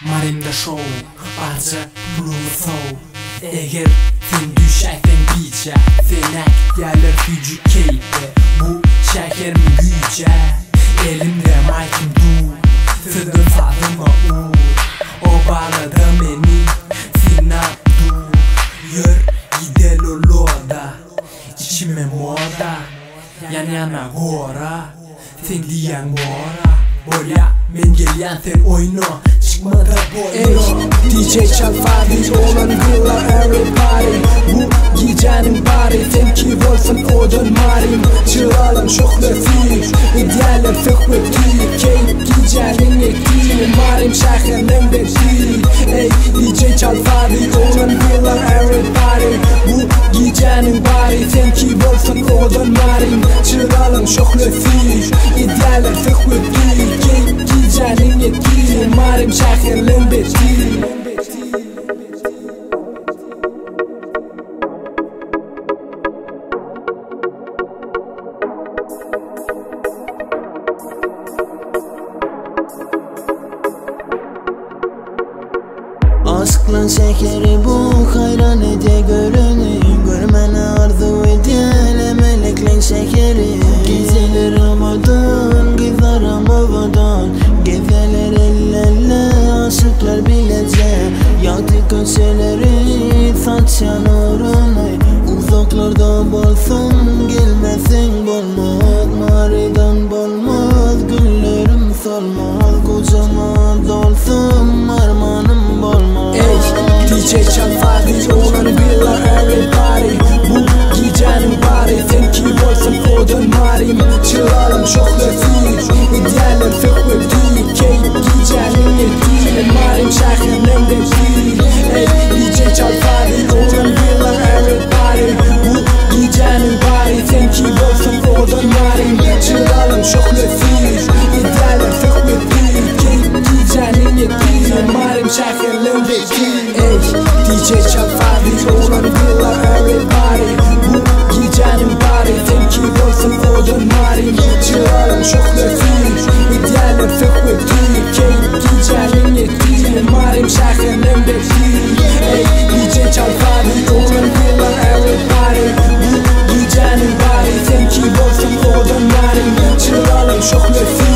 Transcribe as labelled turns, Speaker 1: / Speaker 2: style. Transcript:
Speaker 1: Marimda show, barcha pulumni sov. Eğer sen düşaysen biçe, senek gelir gücü keyfe. Bu şeker mi güce? Elimde maykim dur, sızdım sadıma uğur. O bağladı beni, sinap dur. Yür gidel oloda, içime moda. Yan yana gora, sen diyen gora. Boya men gelyen sen oyna, çıkmadı boyna.
Speaker 2: DJ çal fadi olan villa everybody. Bu gecenin bari sen ki olsun odun marim. Çıralım çok lefif, idealler fıkwe ki. Keyif gecenin ektiği marim şehirden bekli. Ey DJ çal fadi olan villa everybody. Bu gecenin bari sen ki olsun odun marim. Çıralım çok lefif, idealler fıkwe ki. Keyif gecenin ektiği marim şehirden bekli.
Speaker 3: Aşkla şekeri bu hayran ede görünü. Görmeni arzu eden melekle şekeri. Gezeler havadan, giderim havadan. Gezeler ellerle, aşıklar bilecek. Yaktı köşeleri, saçan uğrunu. Uzaklarda bolsun, gelmesin bolmaz. Mariden bolmaz, güllerim solmaz. Kocaman dolsun, armanım bolmaz.
Speaker 2: DJ çal fadi olan villa everybody. Bu gecenin bari sen ki olsun odun marim. Çıralım çok lefif, idealler fıkwe ki. Keyif gecenin ettiği marim şehirden bekli. DJ çal fadi olan villa everybody. Bu gecenin bari sen ki olsun odun marim. Çıralım çok lefif, idealler fıkwe ki. Keyif gecenin ettiği marim şehirden bekli. DJ çal fadi olan villa everybody. Bu gecenin bari sen ki olsun odun marim. Çıralım çok lefif, idealler fıkwe ki. Keyif gecenin ettiği marim şehirden bekli. DJ çal fadi olan villa everybody. Bu gecenin bari sen ki olsun odun marim. Çıralım çok lefif.